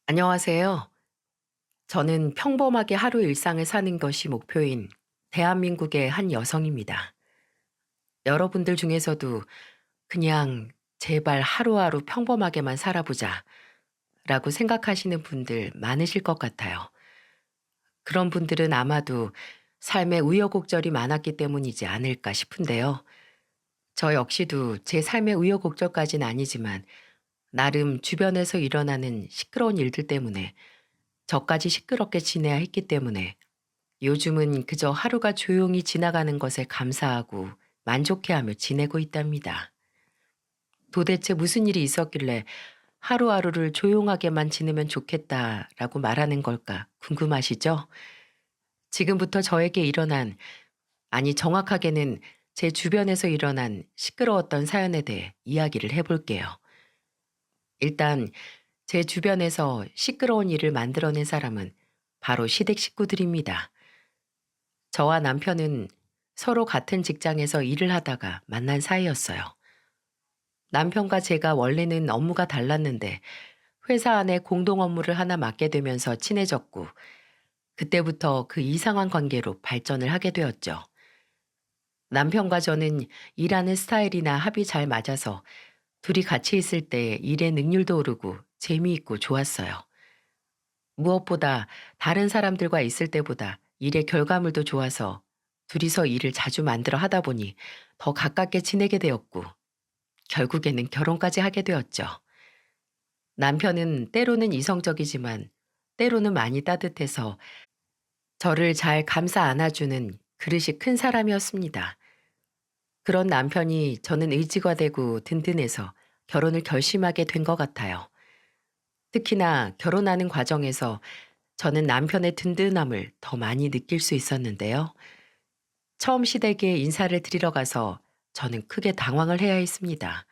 안녕하세요. 저는 평범하게 하루 일상을 사는 것이 목표인 대한민국의 한 여성입니다. 여러분들 중에서도 그냥 제발 하루하루 평범하게만 살아보자 라고 생각하시는 분들 많으실 것 같아요. 그런 분들은 아마도 삶에 우여곡절이 많았기 때문이지 않을까 싶은데요. 저 역시도 제 삶의 우여곡절까지는 아니지만 나름 주변에서 일어나는 시끄러운 일들 때문에 저까지 시끄럽게 지내야 했기 때문에 요즘은 그저 하루가 조용히 지나가는 것에 감사하고 만족해하며 지내고 있답니다. 도대체 무슨 일이 있었길래 하루하루를 조용하게만 지내면 좋겠다라고 말하는 걸까 궁금하시죠? 지금부터 저에게 일어난, 아니 정확하게는 제 주변에서 일어난 시끄러웠던 사연에 대해 이야기를 해볼게요. 일단 제 주변에서 시끄러운 일을 만들어낸 사람은 바로 시댁 식구들입니다. 저와 남편은 서로 같은 직장에서 일을 하다가 만난 사이였어요. 남편과 제가 원래는 업무가 달랐는데 회사 안에 공동 업무를 하나 맡게 되면서 친해졌고 그때부터 그 이상한 관계로 발전을 하게 되었죠. 남편과 저는 일하는 스타일이나 합이 잘 맞아서 둘이 같이 있을 때 일의 능률도 오르고 재미있고 좋았어요. 무엇보다 다른 사람들과 있을 때보다 일의 결과물도 좋아서 둘이서 일을 자주 만들어 하다 보니 더 가깝게 지내게 되었고 결국에는 결혼까지 하게 되었죠. 남편은 때로는 이성적이지만 때로는 많이 따뜻해서 저를 잘 감싸 안아주는 그릇이 큰 사람이었습니다. 그런 남편이 저는 의지가 되고 든든해서 결혼을 결심하게 된 것 같아요. 특히나 결혼하는 과정에서 저는 남편의 든든함을 더 많이 느낄 수 있었는데요. 처음 시댁에 인사를 드리러 가서 저는 크게 당황을 해야 했습니다.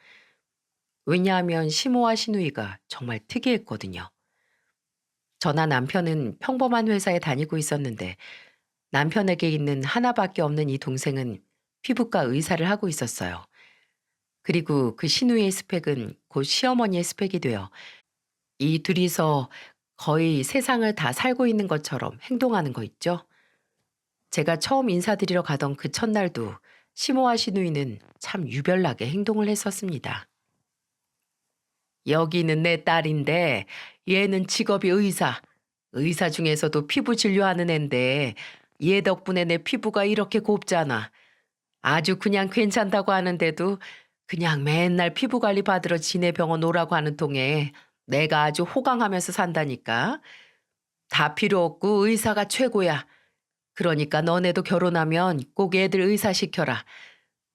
왜냐하면 시모와 시누이가 정말 특이했거든요. 저나 남편은 평범한 회사에 다니고 있었는데 남편에게 있는 하나밖에 없는 이 동생은 피부과 의사를 하고 있었어요. 그리고 그 시누이의 스펙은 곧 시어머니의 스펙이 되어 이 둘이서 거의 세상을 다 살고 있는 것처럼 행동하는 거 있죠? 제가 처음 인사드리러 가던 그 첫날도 시모와 시누이는 참 유별나게 행동을 했었습니다. 여기는 내 딸인데 얘는 직업이 의사. 의사 중에서도 피부 진료하는 앤데 얘 덕분에 내 피부가 이렇게 곱잖아. 아주 그냥 괜찮다고 하는데도 그냥 맨날 피부 관리 받으러 지네 병원 오라고 하는 통에 내가 아주 호강하면서 산다니까. 다 필요 없고 의사가 최고야. 그러니까 너네도 결혼하면 꼭 애들 의사 시켜라.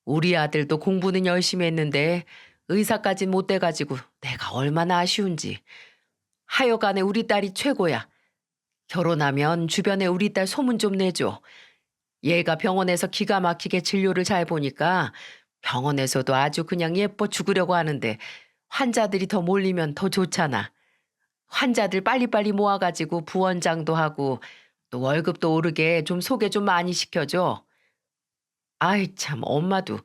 우리 아들도 공부는 열심히 했는데 의사까진 못 돼가지고 내가 얼마나 아쉬운지. 하여간에 우리 딸이 최고야. 결혼하면 주변에 우리 딸 소문 좀 내줘. 얘가 병원에서 기가 막히게 진료를 잘 보니까 병원에서도 아주 그냥 예뻐 죽으려고 하는데 환자들이 더 몰리면 더 좋잖아. 환자들 빨리빨리 모아가지고 부원장도 하고 또 월급도 오르게 좀 소개 좀 많이 시켜줘. 아이 참 엄마도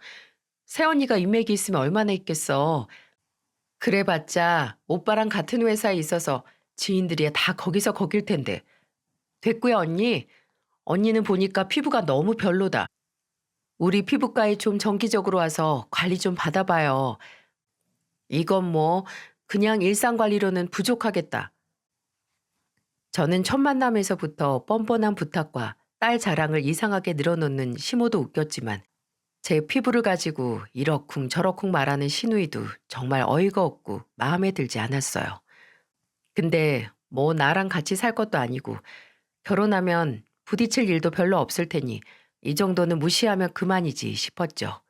새언니가 인맥이 있으면 얼마나 있겠어. 그래봤자 오빠랑 같은 회사에 있어서 지인들이 다 거기서 거길 텐데. 됐고요 언니. 언니는 보니까 피부가 너무 별로다. 우리 피부과에 좀 정기적으로 와서 관리 좀 받아봐요. 이건 뭐 그냥 일상 관리로는 부족하겠다. 저는 첫 만남에서부터 뻔뻔한 부탁과 딸 자랑을 이상하게 늘어놓는 시모도 웃겼지만 제 피부를 가지고 이러쿵 저러쿵 말하는 시누이도 정말 어이가 없고 마음에 들지 않았어요. 근데 뭐 나랑 같이 살 것도 아니고 결혼하면 부딪힐 일도 별로 없을 테니 이 정도는 무시하면 그만이지 싶었죠.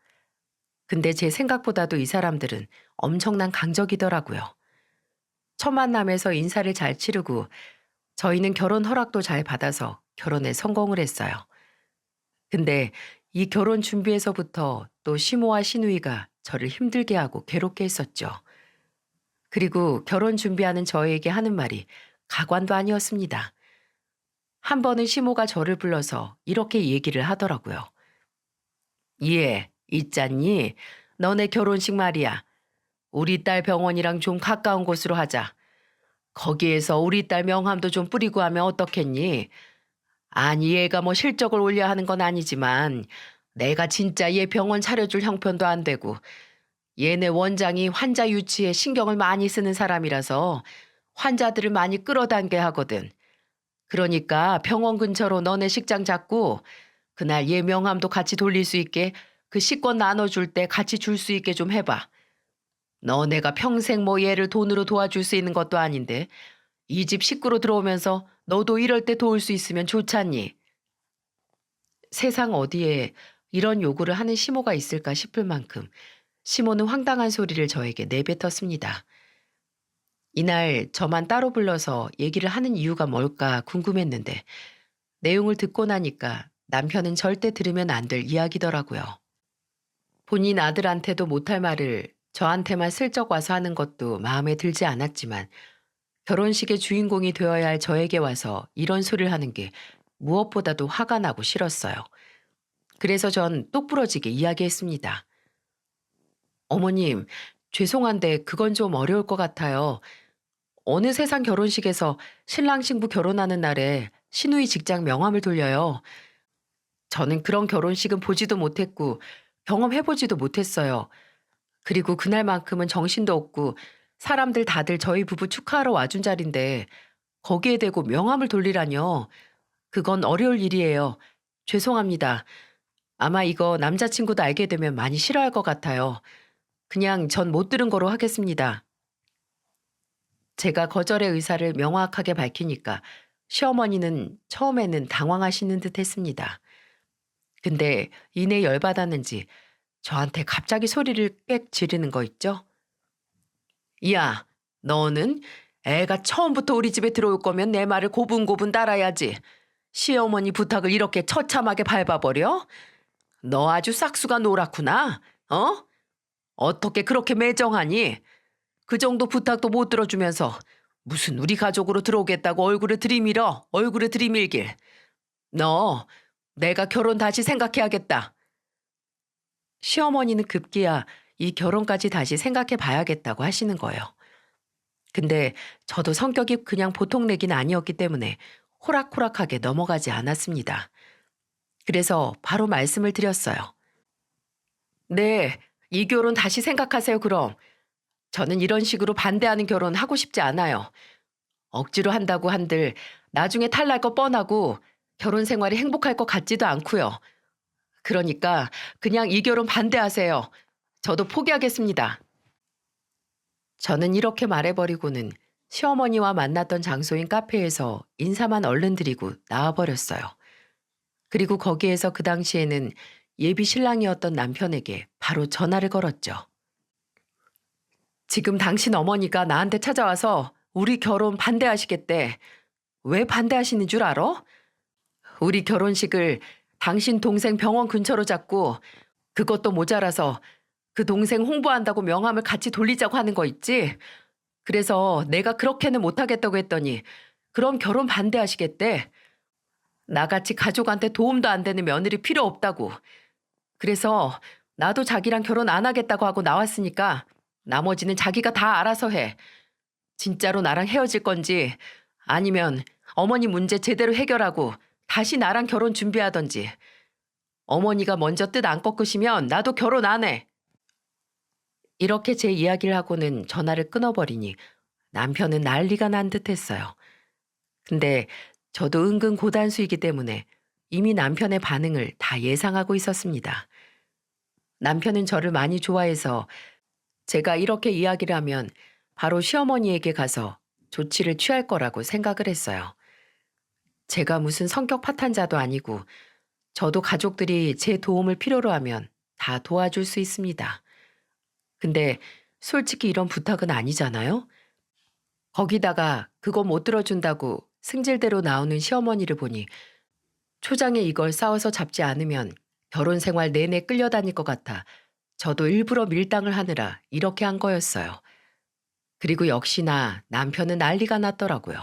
근데 제 생각보다도 이 사람들은 엄청난 강적이더라고요. 첫 만남에서 인사를 잘 치르고 저희는 결혼 허락도 잘 받아서 결혼에 성공을 했어요. 근데 이 결혼 준비에서부터 또 시모와 시누이가 저를 힘들게 하고 괴롭게 했었죠. 그리고 결혼 준비하는 저에게 하는 말이 가관도 아니었습니다. 한 번은 시모가 저를 불러서 이렇게 얘기를 하더라고요. 예, 있잖니? 너네 결혼식 말이야. 우리 딸 병원이랑 좀 가까운 곳으로 하자. 거기에서 우리 딸 명함도 좀 뿌리고 하면 어떻겠니? 아니, 얘가 뭐 실적을 올려 하는 건 아니지만 내가 진짜 얘 병원 차려줄 형편도 안 되고 얘네 원장이 환자 유치에 신경을 많이 쓰는 사람이라서 환자들을 많이 끌어당겨 하거든. 그러니까 병원 근처로 너네 식장 잡고 그날 얘 명함도 같이 돌릴 수 있게 그 식권 나눠줄 때 같이 줄 수 있게 좀 해봐. 너네가 평생 뭐 얘를 돈으로 도와줄 수 있는 것도 아닌데 이 집 식구로 들어오면서 너도 이럴 때 도울 수 있으면 좋잖니. 세상 어디에 이런 요구를 하는 시모가 있을까 싶을 만큼 시모는 황당한 소리를 저에게 내뱉었습니다. 이날 저만 따로 불러서 얘기를 하는 이유가 뭘까 궁금했는데 내용을 듣고 나니까 남편은 절대 들으면 안 될 이야기더라고요. 본인 아들한테도 못할 말을 저한테만 슬쩍 와서 하는 것도 마음에 들지 않았지만 결혼식의 주인공이 되어야 할 저에게 와서 이런 소리를 하는 게 무엇보다도 화가 나고 싫었어요. 그래서 전 똑부러지게 이야기했습니다. 어머님, 죄송한데 그건 좀 어려울 것 같아요. 어느 세상 결혼식에서 신랑 신부 결혼하는 날에 시누이 직장 명함을 돌려요. 저는 그런 결혼식은 보지도 못했고 경험해보지도 못했어요. 그리고 그날만큼은 정신도 없고 사람들 다들 저희 부부 축하하러 와준 자리인데 거기에 대고 명함을 돌리라뇨. 그건 어려울 일이에요. 죄송합니다. 아마 이거 남자친구도 알게 되면 많이 싫어할 것 같아요. 그냥 전 못 들은 거로 하겠습니다. 제가 거절의 의사를 명확하게 밝히니까 시어머니는 처음에는 당황하시는 듯 했습니다. 근데 이내 열받았는지 저한테 갑자기 소리를 꽥 지르는 거 있죠? 야, 너는 애가 처음부터 우리 집에 들어올 거면 내 말을 고분고분 따라야지. 시어머니 부탁을 이렇게 처참하게 밟아버려? 너 아주 싹수가 노랗구나. 어? 어떻게 그렇게 매정하니? 그 정도 부탁도 못 들어주면서 무슨 우리 가족으로 들어오겠다고 얼굴을 들이밀길. 너 내가 결혼 다시 생각해야겠다. 시어머니는 급기야 이 결혼까지 다시 생각해 봐야겠다고 하시는 거예요. 근데 저도 성격이 그냥 보통 내기는 아니었기 때문에 호락호락하게 넘어가지 않았습니다. 그래서 바로 말씀을 드렸어요. 네, 이 결혼 다시 생각하세요, 그럼. 저는 이런 식으로 반대하는 결혼 하고 싶지 않아요. 억지로 한다고 한들 나중에 탈날 거 뻔하고 결혼 생활이 행복할 것 같지도 않고요. 그러니까 그냥 이 결혼 반대하세요. 저도 포기하겠습니다. 저는 이렇게 말해버리고는 시어머니와 만났던 장소인 카페에서 인사만 얼른 드리고 나와버렸어요. 그리고 거기에서 그 당시에는 예비 신랑이었던 남편에게 바로 전화를 걸었죠. 지금 당신 어머니가 나한테 찾아와서 우리 결혼 반대하시겠대. 왜 반대하시는 줄 알아? 우리 결혼식을 당신 동생 병원 근처로 잡고 그것도 모자라서 그 동생 홍보한다고 명함을 같이 돌리자고 하는 거 있지? 그래서 내가 그렇게는 못하겠다고 했더니 그럼 결혼 반대하시겠대. 나같이 가족한테 도움도 안 되는 며느리 필요 없다고. 그래서 나도 자기랑 결혼 안 하겠다고 하고 나왔으니까 나머지는 자기가 다 알아서 해. 진짜로 나랑 헤어질 건지 아니면 어머니 문제 제대로 해결하고 다시 나랑 결혼 준비하던지. 어머니가 먼저 뜻 안 꺾으시면 나도 결혼 안 해. 이렇게 제 이야기를 하고는 전화를 끊어버리니 남편은 난리가 난 듯했어요. 근데 저도 은근 고단수이기 때문에 이미 남편의 반응을 다 예상하고 있었습니다. 남편은 저를 많이 좋아해서 제가 이렇게 이야기를 하면 바로 시어머니에게 가서 조치를 취할 거라고 생각을 했어요. 제가 무슨 성격 파탄자도 아니고 저도 가족들이 제 도움을 필요로 하면 다 도와줄 수 있습니다. 근데 솔직히 이런 부탁은 아니잖아요? 거기다가 그거 못 들어준다고 승질대로 나오는 시어머니를 보니 초장에 이걸 싸워서 잡지 않으면 결혼 생활 내내 끌려다닐 것 같아 저도 일부러 밀당을 하느라 이렇게 한 거였어요. 그리고 역시나 남편은 난리가 났더라고요.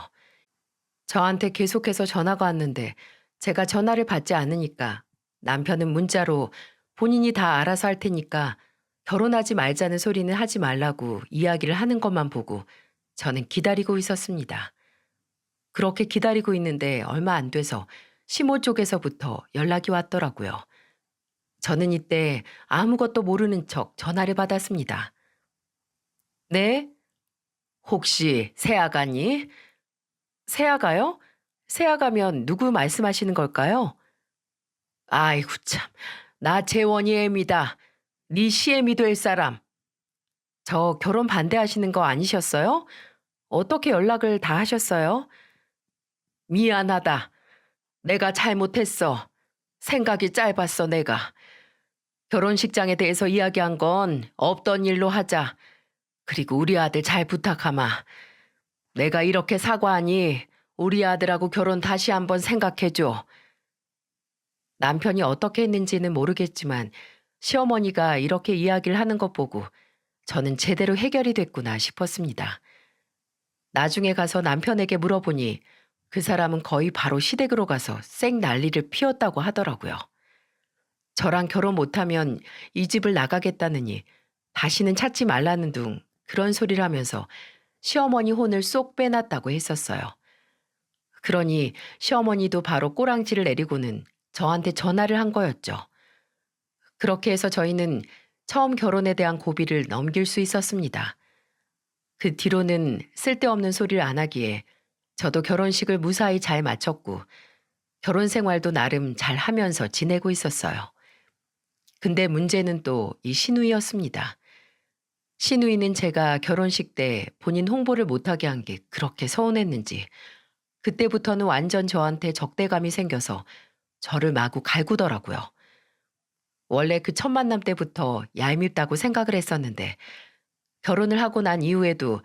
저한테 계속해서 전화가 왔는데 제가 전화를 받지 않으니까 남편은 문자로 본인이 다 알아서 할 테니까 결혼하지 말자는 소리는 하지 말라고 이야기를 하는 것만 보고 저는 기다리고 있었습니다. 그렇게 기다리고 있는데 얼마 안 돼서 시모 쪽에서부터 연락이 왔더라고요. 저는 이때 아무것도 모르는 척 전화를 받았습니다. 네? 혹시 세아가니? 세아가요? 세아가면 누구 말씀하시는 걸까요? 아이고 참. 나 재원이 애미다. 네 시애미 될 사람. 저 결혼 반대하시는 거 아니셨어요? 어떻게 연락을 다 하셨어요? 미안하다. 내가 잘못했어. 생각이 짧았어, 내가. 결혼식장에 대해서 이야기한 건 없던 일로 하자. 그리고 우리 아들 잘 부탁하마. 내가 이렇게 사과하니 우리 아들하고 결혼 다시 한번 생각해줘. 남편이 어떻게 했는지는 모르겠지만 시어머니가 이렇게 이야기를 하는 것 보고 저는 제대로 해결이 됐구나 싶었습니다. 나중에 가서 남편에게 물어보니 그 사람은 거의 바로 시댁으로 가서 쌩 난리를 피웠다고 하더라고요. 저랑 결혼 못하면 이 집을 나가겠다느니 다시는 찾지 말라는 둥 그런 소리를 하면서 시어머니 혼을 쏙 빼놨다고 했었어요. 그러니 시어머니도 바로 꼬랑지를 내리고는 저한테 전화를 한 거였죠. 그렇게 해서 저희는 처음 결혼에 대한 고비를 넘길 수 있었습니다. 그 뒤로는 쓸데없는 소리를 안 하기에 저도 결혼식을 무사히 잘 마쳤고 결혼 생활도 나름 잘 하면서 지내고 있었어요. 근데 문제는 또 이 시누이였습니다. 시누이는 제가 결혼식 때 본인 홍보를 못하게 한 게 그렇게 서운했는지 그때부터는 완전 저한테 적대감이 생겨서 저를 마구 갈구더라고요. 원래 그 첫 만남 때부터 얄밉다고 생각을 했었는데 결혼을 하고 난 이후에도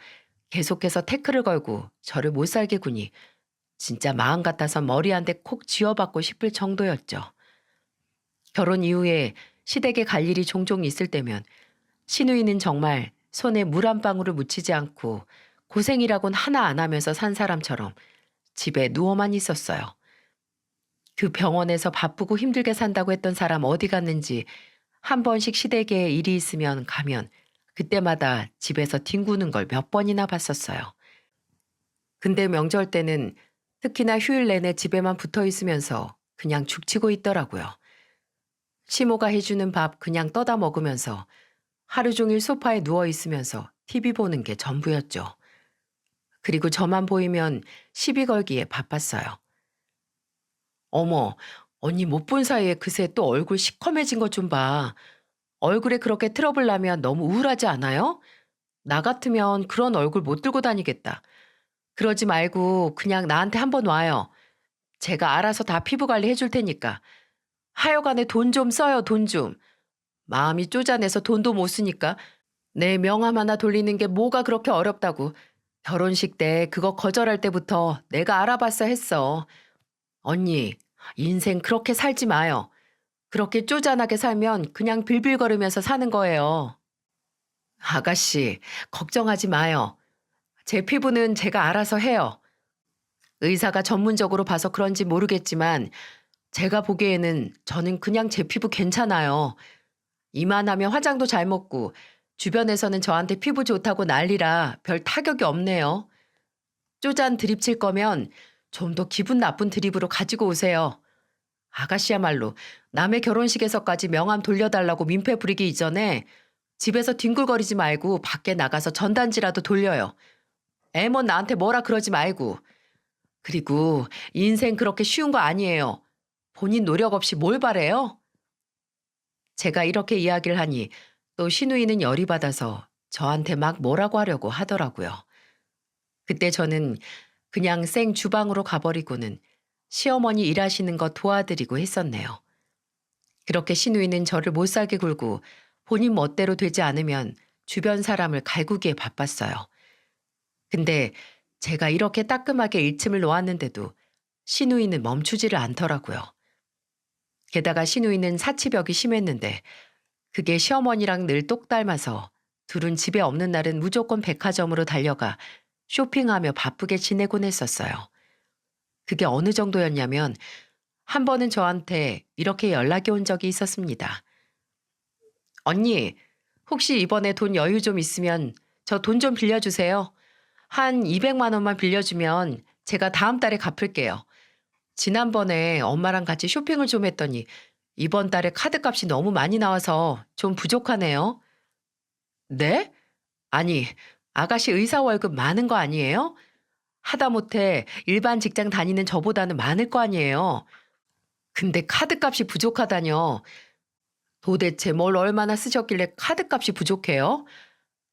계속해서 태클을 걸고 저를 못 살게 구니 진짜 마음 같아서 머리 한 대 콕 쥐어받고 싶을 정도였죠. 결혼 이후에 시댁에 갈 일이 종종 있을 때면 시누이는 정말 손에 물 한 방울을 묻히지 않고 고생이라곤 하나 안 하면서 산 사람처럼 집에 누워만 있었어요. 그 병원에서 바쁘고 힘들게 산다고 했던 사람 어디 갔는지 한 번씩 시댁에 일이 있으면 가면 그때마다 집에서 뒹구는 걸 몇 번이나 봤었어요. 근데 명절 때는 특히나 휴일 내내 집에만 붙어 있으면서 그냥 죽치고 있더라고요. 시모가 해주는 밥 그냥 떠다 먹으면서 하루 종일 소파에 누워 있으면서 TV 보는 게 전부였죠. 그리고 저만 보이면 시비 걸기에 바빴어요. 어머, 언니 못 본 사이에 그새 또 얼굴 시커매진 것 좀 봐. 얼굴에 그렇게 트러블 나면 너무 우울하지 않아요? 나 같으면 그런 얼굴 못 들고 다니겠다. 그러지 말고 그냥 나한테 한번 와요. 제가 알아서 다 피부 관리 해줄 테니까. 하여간에 돈 좀 써요, 돈 좀. 마음이 쪼잔해서 돈도 못 쓰니까 내 명함 하나 돌리는 게 뭐가 그렇게 어렵다고. 결혼식 때 그거 거절할 때부터 내가 알아봤어 했어. 언니, 인생 그렇게 살지 마요. 그렇게 쪼잔하게 살면 그냥 빌빌거리면서 사는 거예요. 아가씨, 걱정하지 마요. 제 피부는 제가 알아서 해요. 의사가 전문적으로 봐서 그런지 모르겠지만 제가 보기에는 저는 그냥 제 피부 괜찮아요. 이만하면 화장도 잘 먹고 주변에서는 저한테 피부 좋다고 난리라 별 타격이 없네요. 쪼잔 드립 칠 거면 좀 더 기분 나쁜 드립으로 가지고 오세요. 아가씨야말로 남의 결혼식에서까지 명함 돌려달라고 민폐 부리기 이전에 집에서 뒹굴거리지 말고 밖에 나가서 전단지라도 돌려요. 애먼 나한테 뭐라 그러지 말고. 그리고 인생 그렇게 쉬운 거 아니에요. 본인 노력 없이 뭘 바래요? 제가 이렇게 이야기를 하니 또 시누이는 열이 받아서 저한테 막 뭐라고 하려고 하더라고요. 그때 저는 그냥 생 주방으로 가버리고는 시어머니 일하시는 거 도와드리고 했었네요. 그렇게 시누이는 저를 못 살게 굴고 본인 멋대로 되지 않으면 주변 사람을 갈구기에 바빴어요. 근데 제가 이렇게 따끔하게 일침을 놓았는데도 시누이는 멈추지를 않더라고요. 게다가 시누이는 사치벽이 심했는데 그게 시어머니랑 늘 똑 닮아서 둘은 집에 없는 날은 무조건 백화점으로 달려가 쇼핑하며 바쁘게 지내곤 했었어요. 그게 어느 정도였냐면 한 번은 저한테 이렇게 연락이 온 적이 있었습니다. 언니, 혹시 이번에 돈 여유 좀 있으면 저 돈 좀 빌려주세요. 한 200만 원만 빌려주면 제가 다음 달에 갚을게요. 지난번에 엄마랑 같이 쇼핑을 좀 했더니 이번 달에 카드값이 너무 많이 나와서 좀 부족하네요. 네? 아니, 아가씨 의사 월급 많은 거 아니에요? 하다못해 일반 직장 다니는 저보다는 많을 거 아니에요. 근데 카드값이 부족하다뇨. 도대체 뭘 얼마나 쓰셨길래 카드값이 부족해요?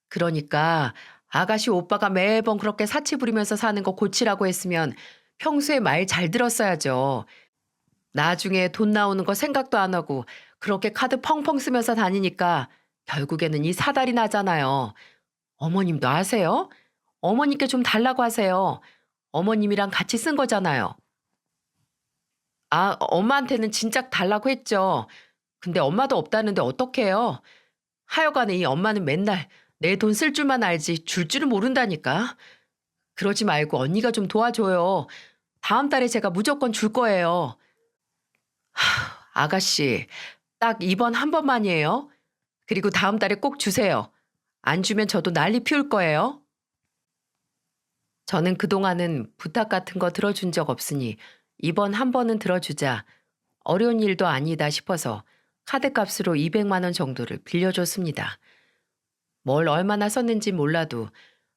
그러니까 아가씨 오빠가 매번 그렇게 사치 부리면서 사는 거 고치라고 했으면 평소에 말 잘 들었어야죠. 나중에 돈 나오는 거 생각도 안 하고 그렇게 카드 펑펑 쓰면서 다니니까 결국에는 이 사달이 나잖아요. 어머님도 아세요? 어머님께 좀 달라고 하세요. 어머님이랑 같이 쓴 거잖아요. 아, 엄마한테는 진작 달라고 했죠. 근데 엄마도 없다는데 어떡해요? 하여간에 이 엄마는 맨날 내 돈 쓸 줄만 알지 줄 줄은 모른다니까. 그러지 말고 언니가 좀 도와줘요. 다음 달에 제가 무조건 줄 거예요. 아가씨, 딱 이번 한 번만이에요. 그리고 다음 달에 꼭 주세요. 안 주면 저도 난리 피울 거예요. 저는 그동안은 부탁 같은 거 들어준 적 없으니 이번 한 번은 들어주자. 어려운 일도 아니다 싶어서 카드값으로 200만 원 정도를 빌려줬습니다. 뭘 얼마나 썼는지 몰라도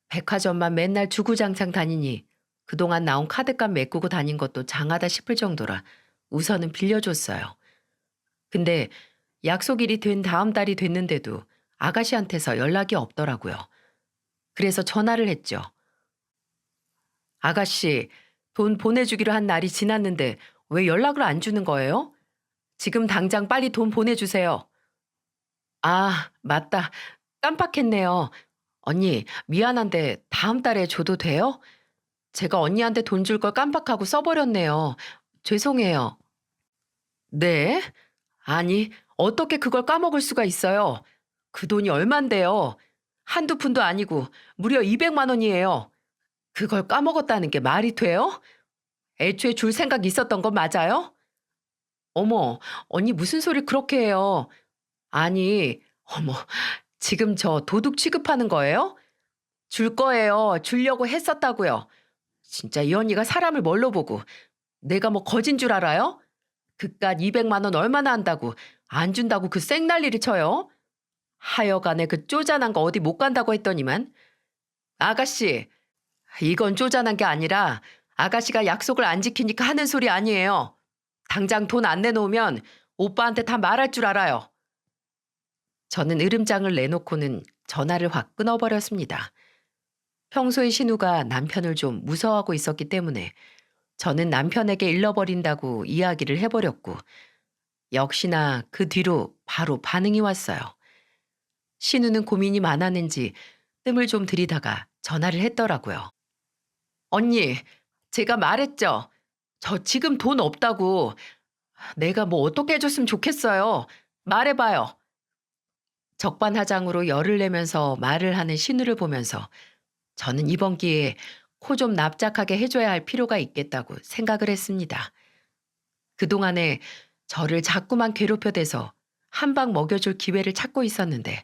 백화점만 맨날 주구장창 다니니 그동안 나온 카드값 메꾸고 다닌 것도 장하다 싶을 정도라 우선은 빌려줬어요. 근데 약속일이 된 다음 달이 됐는데도 아가씨한테서 연락이 없더라고요. 그래서 전화를 했죠. 아가씨, 돈 보내주기로 한 날이 지났는데 왜 연락을 안 주는 거예요? 지금 당장 빨리 돈 보내주세요. 아, 맞다. 깜빡했네요. 언니, 미안한데 다음 달에 줘도 돼요? 제가 언니한테 돈 줄 걸 깜빡하고 써버렸네요. 죄송해요. 네? 아니, 어떻게 그걸 까먹을 수가 있어요? 그 돈이 얼만데요? 한두 푼도 아니고 무려 200만 원이에요. 그걸 까먹었다는 게 말이 돼요? 애초에 줄 생각 있었던 거 맞아요? 어머, 언니 무슨 소리 그렇게 해요? 아니, 어머, 지금 저 도둑 취급하는 거예요? 줄 거예요. 주려고 했었다고요. 진짜 이 언니가 사람을 뭘로 보고 내가 뭐 거진 줄 알아요? 그깟 200만 원 얼마나 한다고 안 준다고 그 생난리를 쳐요? 하여간에 그 쪼잔한 거 어디 못 간다고 했더니만 아가씨 이건 쪼잔한 게 아니라 아가씨가 약속을 안 지키니까 하는 소리 아니에요. 당장 돈 안 내놓으면 오빠한테 다 말할 줄 알아요. 저는 으름장을 내놓고는 전화를 확 끊어버렸습니다. 평소에 신우가 남편을 좀 무서워하고 있었기 때문에 저는 남편에게 잃어버린다고 이야기를 해버렸고 역시나 그 뒤로 바로 반응이 왔어요. 신우는 고민이 많았는지 뜸을 좀 들이다가 전화를 했더라고요. 언니, 제가 말했죠. 저 지금 돈 없다고. 내가 뭐 어떻게 해줬으면 좋겠어요. 말해봐요. 적반하장으로 열을 내면서 말을 하는 신우를 보면서 저는 이번 기회에 코 좀 납작하게 해줘야 할 필요가 있겠다고 생각을 했습니다. 그동안에 저를 자꾸만 괴롭혀대서 한 방 먹여줄 기회를 찾고 있었는데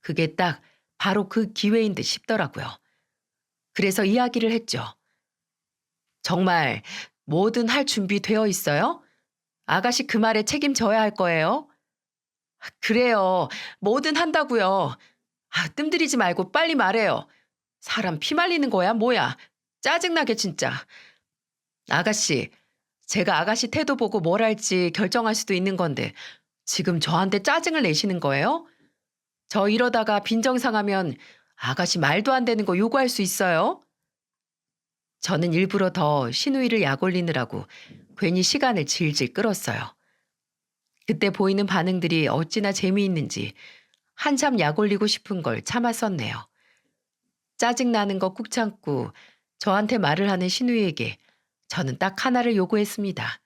그게 딱 바로 그 기회인 듯 싶더라고요. 그래서 이야기를 했죠. 정말 뭐든 할 준비 되어 있어요? 아가씨 그 말에 책임져야 할 거예요? 그래요. 뭐든 한다고요. 아, 뜸들이지 말고 빨리 말해요. 사람 피 말리는 거야, 뭐야. 짜증나게 진짜. 아가씨, 제가 아가씨 태도 보고 뭘 할지 결정할 수도 있는 건데 지금 저한테 짜증을 내시는 거예요? 저 이러다가 빈정상하면 아가씨 말도 안 되는 거 요구할 수 있어요? 저는 일부러 더 신우이를 약올리느라고 괜히 시간을 질질 끌었어요. 그때 보이는 반응들이 어찌나 재미있는지 한참 약올리고 싶은 걸 참았었네요. 짜증나는 거 꾹 참고 저한테 말을 하는 신우이에게 저는 딱 하나를 요구했습니다.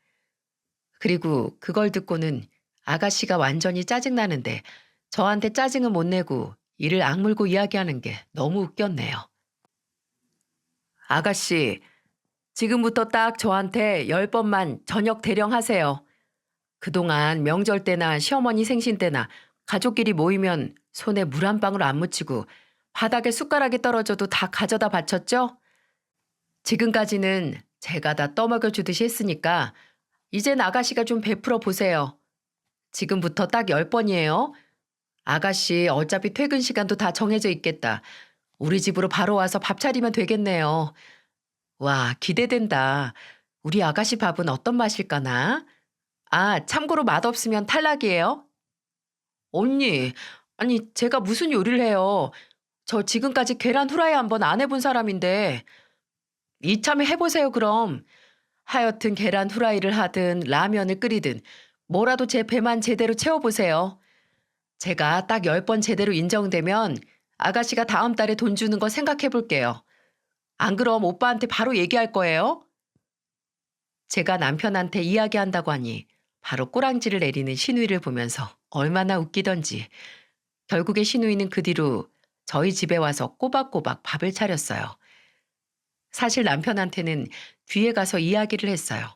그리고 그걸 듣고는 아가씨가 완전히 짜증나는데 저한테 짜증은 못 내고 이를 악물고 이야기하는 게 너무 웃겼네요. 아가씨, 지금부터 딱 저한테 10번만 저녁 대령하세요. 그동안 명절 때나 시어머니 생신 때나 가족끼리 모이면 손에 물 한 방울 안 묻히고 바닥에 숟가락이 떨어져도 다 가져다 바쳤죠? 지금까지는 제가 다 떠먹여 주듯이 했으니까 이젠 아가씨가 좀 베풀어 보세요. 지금부터 딱 10번이에요. 아가씨 어차피 퇴근 시간도 다 정해져 있겠다. 우리 집으로 바로 와서 밥 차리면 되겠네요. 와, 기대된다. 우리 아가씨 밥은 어떤 맛일까나? 아, 참고로 맛없으면 탈락이에요. 언니, 아니, 제가 무슨 요리를 해요. 저 지금까지 계란 후라이 한 번 안 해본 사람인데, 이참에 해보세요, 그럼. 하여튼 계란 후라이를 하든 라면을 끓이든 뭐라도 제 배만 제대로 채워보세요. 제가 딱 10번 제대로 인정되면 아가씨가 다음 달에 돈 주는 거 생각해 볼게요. 안 그럼 오빠한테 바로 얘기할 거예요? 제가 남편한테 이야기한다고 하니 바로 꼬랑지를 내리는 신우이를 보면서 얼마나 웃기던지. 결국에 신우이는 그 뒤로 저희 집에 와서 꼬박꼬박 밥을 차렸어요. 사실 남편한테는 뒤에 가서 이야기를 했어요.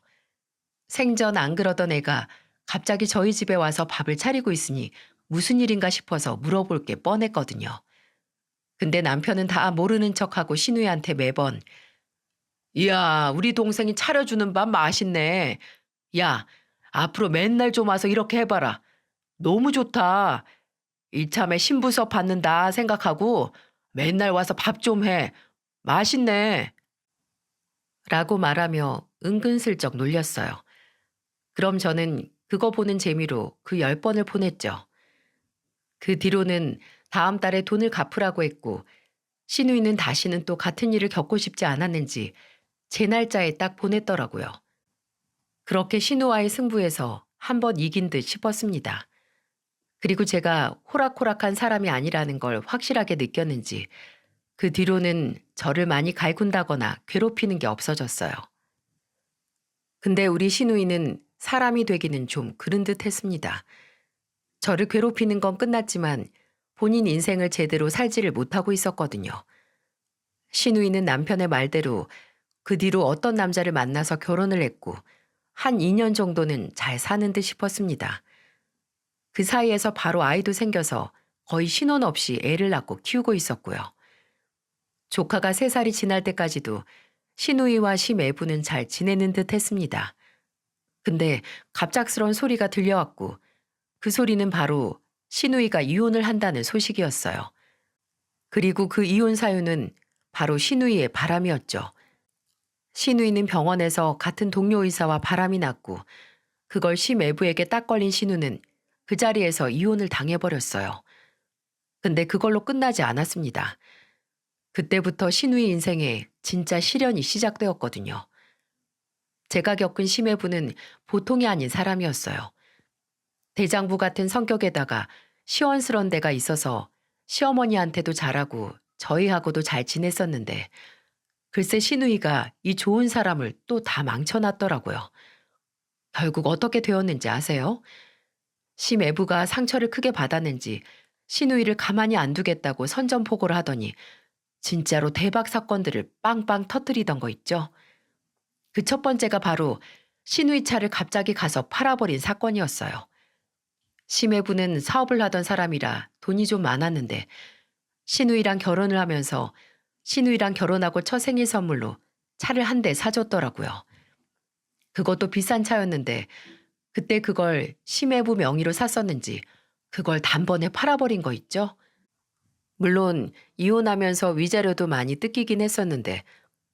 생전 안 그러던 애가 갑자기 저희 집에 와서 밥을 차리고 있으니 무슨 일인가 싶어서 물어볼 게 뻔했거든요. 근데 남편은 다 모르는 척하고 신우이한테 매번 "이야, 우리 동생이 차려주는 밥 맛있네. 야, 앞으로 맨날 좀 와서 이렇게 해봐라. 너무 좋다. 이참에 신부서 받는다 생각하고 맨날 와서 밥 좀 해. 맛있네." 라고 말하며 은근슬쩍 놀렸어요. 그럼 저는 그거 보는 재미로 그 10번을 보냈죠. 그 뒤로는 다음 달에 돈을 갚으라고 했고 신우이는 다시는 또 같은 일을 겪고 싶지 않았는지 제 날짜에 딱 보냈더라고요. 그렇게 신우와의 승부에서 한 번 이긴 듯 싶었습니다. 그리고 제가 호락호락한 사람이 아니라는 걸 확실하게 느꼈는지 그 뒤로는 저를 많이 갈군다거나 괴롭히는 게 없어졌어요. 근데 우리 신우이는 사람이 되기는 좀 그런 듯 했습니다. 저를 괴롭히는 건 끝났지만 본인 인생을 제대로 살지를 못하고 있었거든요. 신우이는 남편의 말대로 그 뒤로 어떤 남자를 만나서 결혼을 했고 한 2년 정도는 잘 사는 듯 싶었습니다. 그 사이에서 바로 아이도 생겨서 거의 신혼 없이 애를 낳고 키우고 있었고요. 조카가 3살이 지날 때까지도 신우이와 심애부는 잘 지내는 듯 했습니다. 근데 갑작스런 소리가 들려왔고 그 소리는 바로 신우이가 이혼을 한다는 소식이었어요. 그리고 그 이혼 사유는 바로 신우이의 바람이었죠. 신우이는 병원에서 같은 동료 의사와 바람이 났고 그걸 심애부에게 딱 걸린 신우는 그 자리에서 이혼을 당해버렸어요. 근데 그걸로 끝나지 않았습니다. 그때부터 신우이 인생에 진짜 시련이 시작되었거든요. 제가 겪은 심해부는 보통이 아닌 사람이었어요. 대장부 같은 성격에다가 시원스런 데가 있어서 시어머니한테도 잘하고 저희하고도 잘 지냈었는데 글쎄 신우이가 이 좋은 사람을 또 다 망쳐놨더라고요. 결국 어떻게 되었는지 아세요? 심애부가 상처를 크게 받았는지 신우이를 가만히 안 두겠다고 선전포고를 하더니 진짜로 대박 사건들을 빵빵 터뜨리던 거 있죠? 그 첫 번째가 바로 신우이 차를 갑자기 가서 팔아버린 사건이었어요. 심해부는 사업을 하던 사람이라 돈이 좀 많았는데 신우이랑 결혼을 하면서 신우이랑 결혼하고 첫 생일 선물로 차를 한 대 사줬더라고요. 그것도 비싼 차였는데 그때 그걸 심해부 명의로 샀었는지 그걸 단번에 팔아버린 거 있죠? 물론 이혼하면서 위자료도 많이 뜯기긴 했었는데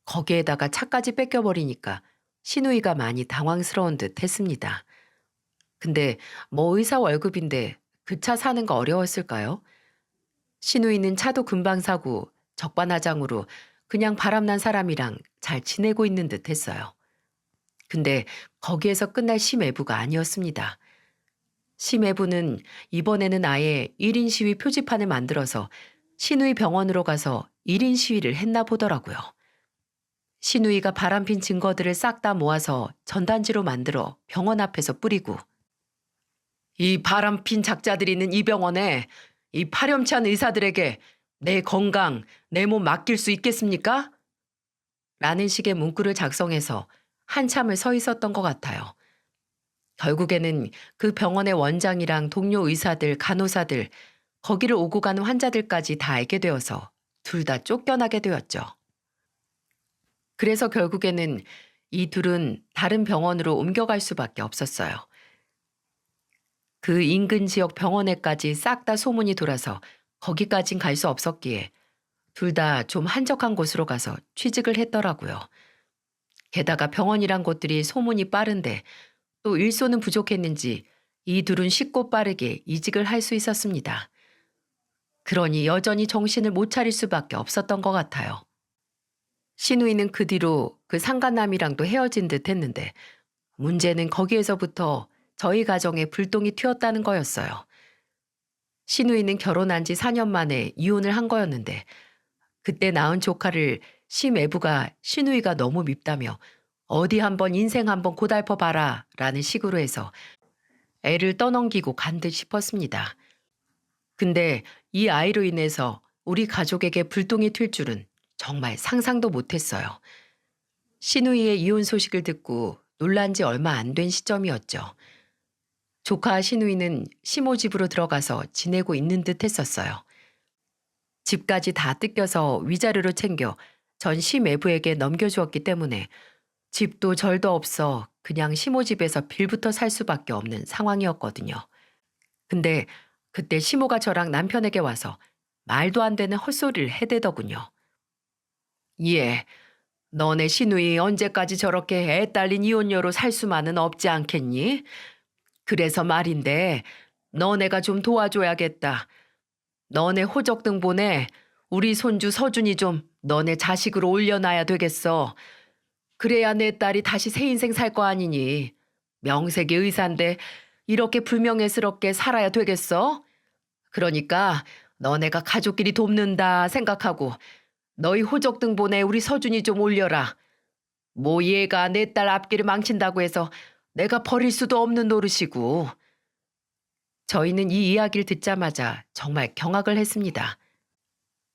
거기에다가 차까지 뺏겨버리니까 신우이가 많이 당황스러운 듯 했습니다. 근데 뭐 의사 월급인데 그 차 사는 거 어려웠을까요? 신우이는 차도 금방 사고 적반하장으로 그냥 바람난 사람이랑 잘 지내고 있는 듯 했어요. 근데 거기에서 끝날 심애부가 아니었습니다. 심애부는 이번에는 아예 1인 시위 표지판을 만들어서 신우이 병원으로 가서 1인 시위를 했나 보더라고요. 신우이가 바람핀 증거들을 싹 다 모아서 전단지로 만들어 병원 앞에서 뿌리고 이 바람핀 작자들이 있는 이 병원에 이 파렴치한 의사들에게 내 건강, 내 몸 맡길 수 있겠습니까? 라는 식의 문구를 작성해서 한참을 서 있었던 것 같아요. 결국에는 그 병원의 원장이랑 동료 의사들, 간호사들, 거기를 오고 가는 환자들까지 다 알게 되어서 둘 다 쫓겨나게 되었죠. 그래서 결국에는 이 둘은 다른 병원으로 옮겨갈 수밖에 없었어요. 그 인근 지역 병원에까지 싹 다 소문이 돌아서 거기까진 갈 수 없었기에 둘 다 좀 한적한 곳으로 가서 취직을 했더라고요. 게다가 병원이란 곳들이 소문이 빠른데 또 일손은 부족했는지 이 둘은 쉽고 빠르게 이직을 할 수 있었습니다. 그러니 여전히 정신을 못 차릴 수밖에 없었던 것 같아요. 신우이는 그 뒤로 그 상간남이랑도 헤어진 듯 했는데 문제는 거기에서부터 저희 가정에 불똥이 튀었다는 거였어요. 신우이는 결혼한 지 4년 만에 이혼을 한 거였는데 그때 낳은 조카를 시매부가 신우이가 너무 밉다며 어디 한번 인생 한번 고달퍼 봐라 라는 식으로 해서 애를 떠넘기고 간 듯 싶었습니다. 근데 이 아이로 인해서 우리 가족에게 불똥이 튈 줄은 정말 상상도 못했어요. 신우이의 이혼 소식을 듣고 놀란 지 얼마 안 된 시점이었죠. 조카 신우이는 시모 집으로 들어가서 지내고 있는 듯 했었어요. 집까지 다 뜯겨서 위자료로 챙겨 전 시매부에게 넘겨주었기 때문에 집도 절도 없어 그냥 시모 집에서 빌부터 살 수밖에 없는 상황이었거든요. 근데 그때 시모가 저랑 남편에게 와서 말도 안 되는 헛소리를 해대더군요. 예, 너네 시누이 언제까지 저렇게 애 딸린 이혼녀로 살 수만은 없지 않겠니? 그래서 말인데 너네가 좀 도와줘야겠다. 너네 호적 등본에 우리 손주 서준이 좀 너네 자식으로 올려놔야 되겠어. 그래야 내 딸이 다시 새 인생 살 거 아니니. 명색이 의사인데 이렇게 불명예스럽게 살아야 되겠어? 그러니까 너네가 가족끼리 돕는다 생각하고 너희 호적 등본에 우리 서준이 좀 올려라. 뭐 얘가 내 딸 앞길을 망친다고 해서 내가 버릴 수도 없는 노릇이고. 저희는 이 이야기를 듣자마자 정말 경악을 했습니다.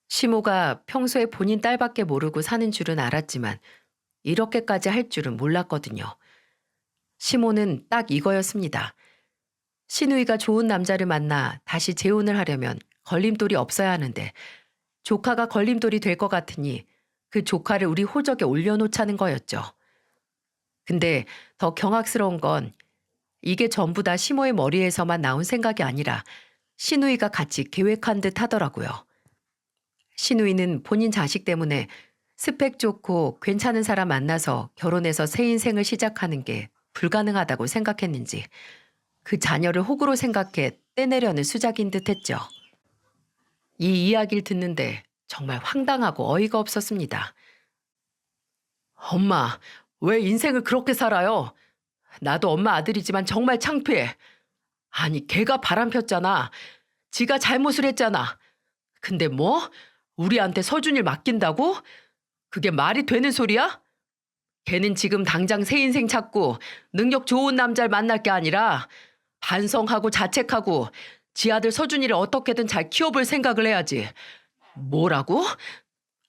시모가 평소에 본인 딸밖에 모르고 사는 줄은 알았지만 이렇게까지 할 줄은 몰랐거든요. 시모는 딱 이거였습니다. 시누이가 좋은 남자를 만나 다시 재혼을 하려면 걸림돌이 없어야 하는데 조카가 걸림돌이 될 것 같으니 그 조카를 우리 호적에 올려놓자는 거였죠. 근데 더 경악스러운 건 이게 전부 다 시모의 머리에서만 나온 생각이 아니라 시누이가 같이 계획한 듯 하더라고요. 시누이는 본인 자식 때문에 스펙 좋고 괜찮은 사람 만나서 결혼해서 새 인생을 시작하는 게 불가능하다고 생각했는지 그 자녀를 호구로 생각해 떼내려는 수작인 듯 했죠. 이 이야기를 듣는데 정말 황당하고 어이가 없었습니다. 엄마, 왜 인생을 그렇게 살아요? 나도 엄마 아들이지만 정말 창피해. 아니, 걔가 바람 폈잖아. 지가 잘못을 했잖아. 근데 뭐? 우리한테 서준이를 맡긴다고? 그게 말이 되는 소리야? 걔는 지금 당장 새 인생 찾고 능력 좋은 남자를 만날 게 아니라 반성하고 자책하고 지 아들 서준이를 어떻게든 잘 키워볼 생각을 해야지. 뭐라고?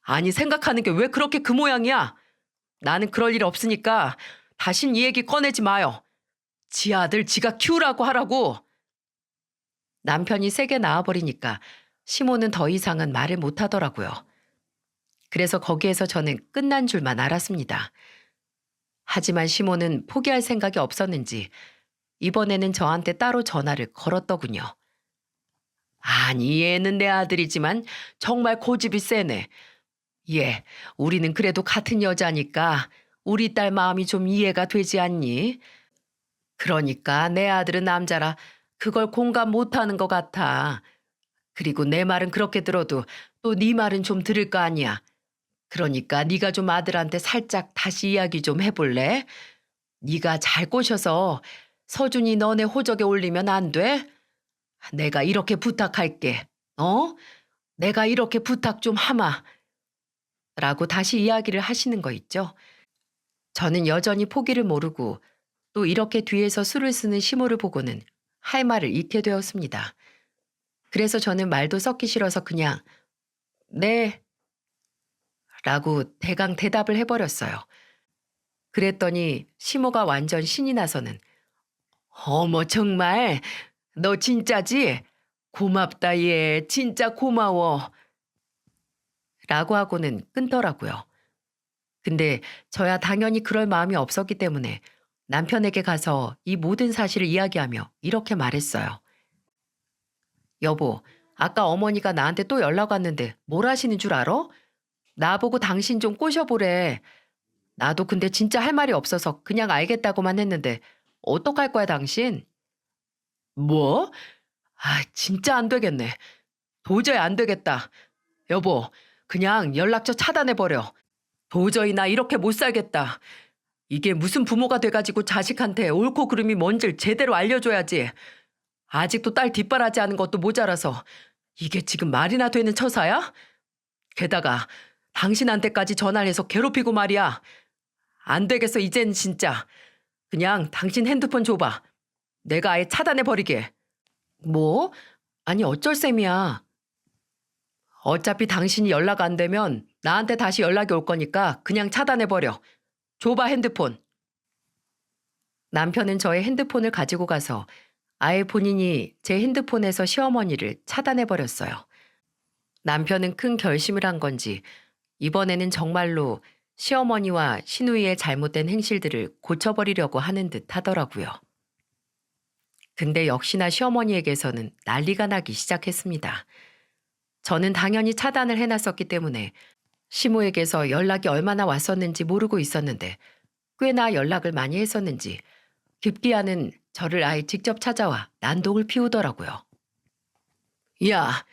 아니 생각하는 게 왜 그렇게 그 모양이야? 나는 그럴 일 없으니까 다신 이 얘기 꺼내지 마요. 지 아들 지가 키우라고 하라고. 남편이 세게 나와버리니까 시모는 더 이상은 말을 못하더라고요. 그래서 거기에서 저는 끝난 줄만 알았습니다. 하지만 시모는 포기할 생각이 없었는지 이번에는 저한테 따로 전화를 걸었더군요. 아니 얘는 내 아들이지만 정말 고집이 세네. 얘, 우리는 그래도 같은 여자니까 우리 딸 마음이 좀 이해가 되지 않니? 그러니까 내 아들은 남자라 그걸 공감 못하는 것 같아. 그리고 내 말은 그렇게 들어도 또 네 말은 좀 들을 거 아니야. 그러니까 네가 좀 아들한테 살짝 다시 이야기 좀 해볼래? 네가 잘 꼬셔서 서준이 너네 호적에 올리면 안 돼? 내가 이렇게 부탁할게. 어? 내가 이렇게 부탁 좀 하마. 라고 다시 이야기를 하시는 거 있죠. 저는 여전히 포기를 모르고 또 이렇게 뒤에서 수를 쓰는 시모를 보고는 할 말을 잃게 되었습니다. 그래서 저는 말도 섞기 싫어서 그냥 네 라고 대강 대답을 해버렸어요. 그랬더니 시모가 완전 신이 나서는 어머 정말 너 진짜지? 고맙다 얘 진짜 고마워. 라고 하고는 끊더라고요. 근데 저야 당연히 그럴 마음이 없었기 때문에 남편에게 가서 이 모든 사실을 이야기하며 이렇게 말했어요. 여보, 아까 어머니가 나한테 또 연락 왔는데 뭘 하시는 줄 알아? 나보고 당신 좀 꼬셔보래. 나도 근데 진짜 할 말이 없어서 그냥 알겠다고만 했는데 어떡할 거야 당신? 뭐? 아, 진짜 안 되겠네. 도저히 안 되겠다. 여보, 그냥 연락처 차단해버려. 도저히 나 이렇게 못 살겠다. 이게 무슨 부모가 돼가지고 자식한테 옳고 그름이 뭔지를 제대로 알려줘야지. 아직도 딸 뒷바라지 하는 것도 모자라서 이게 지금 말이나 되는 처사야? 게다가 당신한테까지 전화를 해서 괴롭히고 말이야. 안 되겠어 이젠 진짜. 그냥 당신 핸드폰 줘봐. 내가 아예 차단해버리게. 뭐? 아니 어쩔 셈이야. 어차피 당신이 연락 안 되면 나한테 다시 연락이 올 거니까 그냥 차단해버려. 줘봐 핸드폰. 남편은 저의 핸드폰을 가지고 가서 아예 본인이 제 핸드폰에서 시어머니를 차단해버렸어요. 남편은 큰 결심을 한 건지 이번에는 정말로 시어머니와 시누이의 잘못된 행실들을 고쳐버리려고 하는 듯 하더라고요. 근데 역시나 시어머니에게서는 난리가 나기 시작했습니다. 저는 당연히 차단을 해놨었기 때문에 시모에게서 연락이 얼마나 왔었는지 모르고 있었는데 꽤나 연락을 많이 했었는지 급기야는 저를 아예 직접 찾아와 난동을 피우더라고요. 야,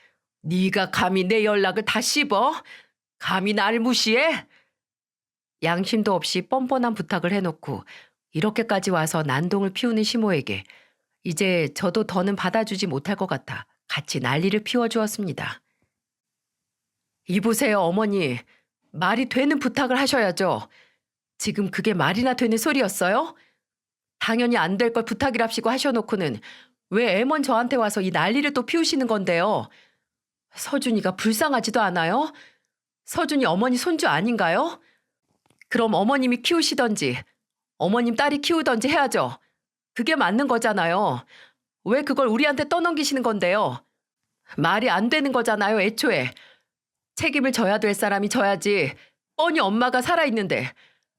네가 감히 내 연락을 다 씹어? 감히 날 무시해? 양심도 없이 뻔뻔한 부탁을 해놓고 이렇게까지 와서 난동을 피우는 시모에게 이제 저도 더는 받아주지 못할 것 같아 같이 난리를 피워주었습니다. 이보세요, 어머니. 말이 되는 부탁을 하셔야죠. 지금 그게 말이나 되는 소리였어요? 당연히 안 될 걸 부탁이랍시고 하셔놓고는 왜 애먼 저한테 와서 이 난리를 또 피우시는 건데요? 서준이가 불쌍하지도 않아요? 서준이 어머니 손주 아닌가요? 그럼 어머님이 키우시던지 어머님 딸이 키우던지 해야죠. 그게 맞는 거잖아요. 왜 그걸 우리한테 떠넘기시는 건데요? 말이 안 되는 거잖아요, 애초에. 책임을 져야 될 사람이 져야지. 뻔히 엄마가 살아있는데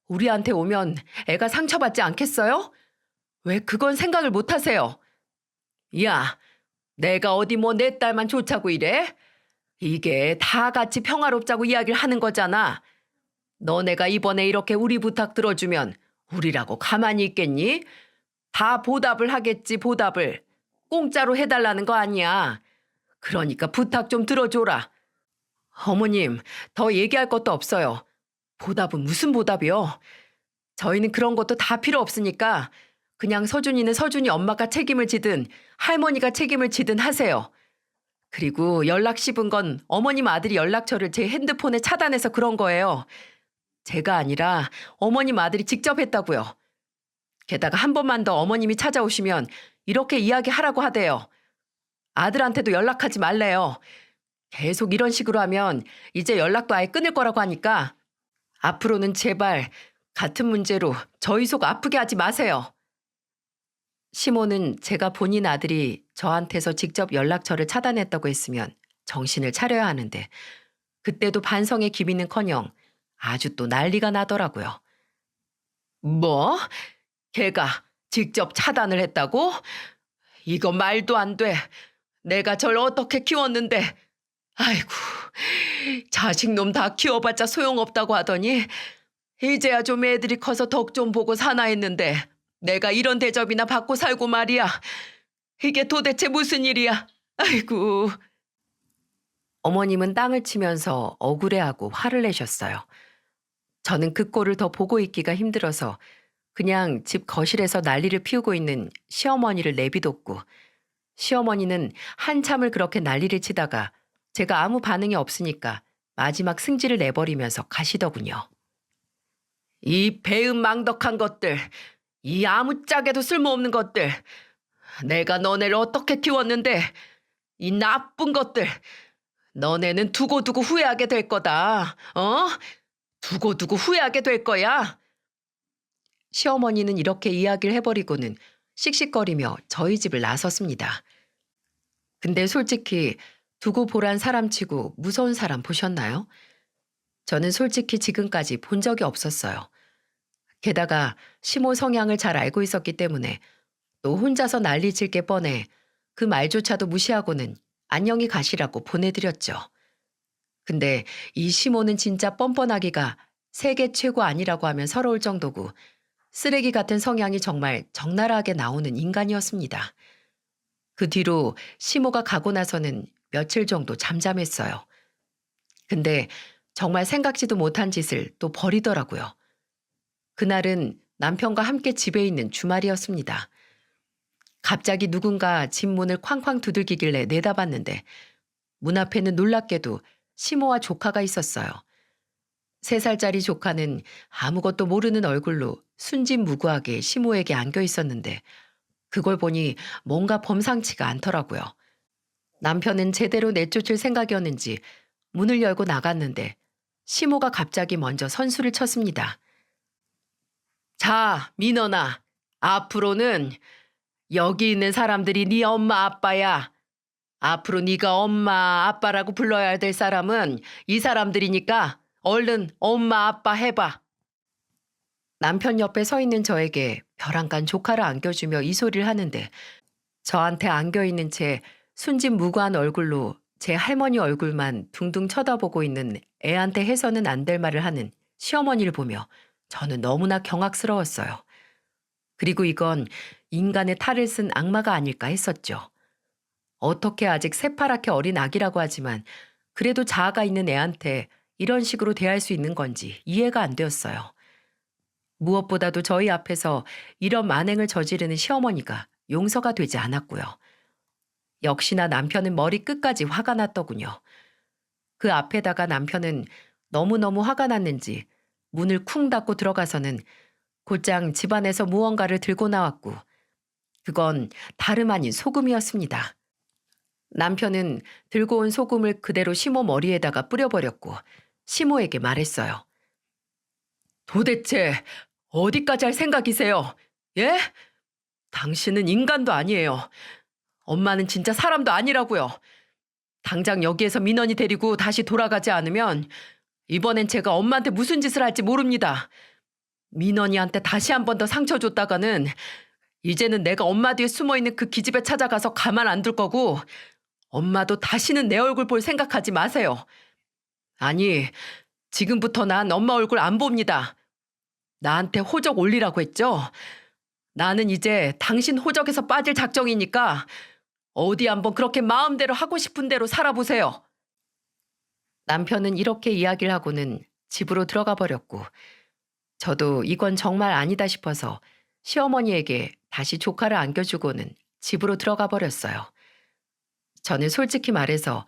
우리한테 오면 애가 상처받지 않겠어요? 왜 그건 생각을 못 하세요? 야, 내가 어디 뭐 내 딸만 좋자고 이래? 이게 다 같이 평화롭자고 이야기를 하는 거잖아. 너네가 이번에 이렇게 우리 부탁 들어주면 우리라고 가만히 있겠니? 다 보답을 하겠지, 보답을. 공짜로 해달라는 거 아니야. 그러니까 부탁 좀 들어줘라. 어머님, 더 얘기할 것도 없어요. 보답은 무슨 보답이요? 저희는 그런 것도 다 필요 없으니까 그냥 서준이는 서준이 엄마가 책임을 지든 할머니가 책임을 지든 하세요. 그리고 연락 씹은 건 어머님 아들이 연락처를 제 핸드폰에 차단해서 그런 거예요. 제가 아니라 어머님 아들이 직접 했다고요. 게다가 한 번만 더 어머님이 찾아오시면 이렇게 이야기하라고 하대요. 아들한테도 연락하지 말래요. 계속 이런 식으로 하면 이제 연락도 아예 끊을 거라고 하니까 앞으로는 제발 같은 문제로 저희 속 아프게 하지 마세요. 시모는 제가 본인 아들이 저한테서 직접 연락처를 차단했다고 했으면 정신을 차려야 하는데 그때도 반성의 기미는커녕 아주 또 난리가 나더라고요. 뭐? 걔가 직접 차단을 했다고? 이거 말도 안 돼. 내가 절 어떻게 키웠는데. 아이고, 자식놈 다 키워봤자 소용없다고 하더니 이제야 좀 애들이 커서 덕 좀 보고 사나 했는데 내가 이런 대접이나 받고 살고 말이야. 이게 도대체 무슨 일이야. 아이고. 어머님은 땅을 치면서 억울해하고 화를 내셨어요. 저는 그 꼴을 더 보고 있기가 힘들어서 그냥 집 거실에서 난리를 피우고 있는 시어머니를 내비뒀고 시어머니는 한참을 그렇게 난리를 치다가 제가 아무 반응이 없으니까 마지막 승질을 내버리면서 가시더군요. 이 배은망덕한 것들, 이 아무짝에도 쓸모없는 것들, 내가 너네를 어떻게 키웠는데 이 나쁜 것들, 너네는 두고두고 후회하게 될 거다. 어? 두고두고 후회하게 될 거야. 시어머니는 이렇게 이야기를 해버리고는 씩씩거리며 저희 집을 나섰습니다. 근데 솔직히 두고 보란 사람치고 무서운 사람 보셨나요? 저는 솔직히 지금까지 본 적이 없었어요. 게다가 시모 성향을 잘 알고 있었기 때문에 또 혼자서 난리칠 게 뻔해 그 말조차도 무시하고는 안녕히 가시라고 보내드렸죠. 근데 이 시모는 진짜 뻔뻔하기가 세계 최고 아니라고 하면 서러울 정도고 쓰레기 같은 성향이 정말 적나라하게 나오는 인간이었습니다. 그 뒤로 시모가 가고 나서는 며칠 정도 잠잠했어요. 근데 정말 생각지도 못한 짓을 또 벌이더라고요. 그날은 남편과 함께 집에 있는 주말이었습니다. 갑자기 누군가 집 문을 쾅쾅 두들기길래 내다봤는데 문 앞에는 놀랍게도 시모와 조카가 있었어요. 3살짜리 조카는 아무것도 모르는 얼굴로 순진무구하게 시모에게 안겨 있었는데 그걸 보니 뭔가 범상치가 않더라고요. 남편은 제대로 내쫓을 생각이었는지 문을 열고 나갔는데 시모가 갑자기 먼저 선수를 쳤습니다. 자, 민원아. 앞으로는 여기 있는 사람들이 네 엄마 아빠야. 앞으로 네가 엄마 아빠라고 불러야 될 사람은 이 사람들이니까 얼른 엄마 아빠 해봐. 남편 옆에 서 있는 저에게 벼랑간 조카를 안겨주며 이 소리를 하는데 저한테 안겨있는 채 순진무구한 얼굴로 제 할머니 얼굴만 둥둥 쳐다보고 있는 애한테 해서는 안 될 말을 하는 시어머니를 보며 저는 너무나 경악스러웠어요. 그리고 이건 인간의 탈을 쓴 악마가 아닐까 했었죠. 어떻게 아직 새파랗게 어린 아기라고 하지만 그래도 자아가 있는 애한테 이런 식으로 대할 수 있는 건지 이해가 안 되었어요. 무엇보다도 저희 앞에서 이런 만행을 저지르는 시어머니가 용서가 되지 않았고요. 역시나 남편은 머리 끝까지 화가 났더군요. 그 앞에다가 남편은 너무너무 화가 났는지 문을 쿵 닫고 들어가서는 곧장 집안에서 무언가를 들고 나왔고 그건 다름 아닌 소금이었습니다. 남편은 들고 온 소금을 그대로 시모 머리에다가 뿌려버렸고 시모에게 말했어요. 도대체 어디까지 할 생각이세요? 예? 당신은 인간도 아니에요. 엄마는 진짜 사람도 아니라고요. 당장 여기에서 민원이 데리고 다시 돌아가지 않으면 이번엔 제가 엄마한테 무슨 짓을 할지 모릅니다. 민원이한테 다시 한 번 더 상처 줬다가는 이제는 내가 엄마 뒤에 숨어있는 그 기집애 찾아가서 가만 안 둘 거고 엄마도 다시는 내 얼굴 볼 생각하지 마세요. 아니, 지금부터 난 엄마 얼굴 안 봅니다. 나한테 호적 올리라고 했죠? 나는 이제 당신 호적에서 빠질 작정이니까 어디 한번 그렇게 마음대로 하고 싶은 대로 살아보세요. 남편은 이렇게 이야기를 하고는 집으로 들어가 버렸고 저도 이건 정말 아니다 싶어서 시어머니에게 다시 조카를 안겨주고는 집으로 들어가 버렸어요. 저는 솔직히 말해서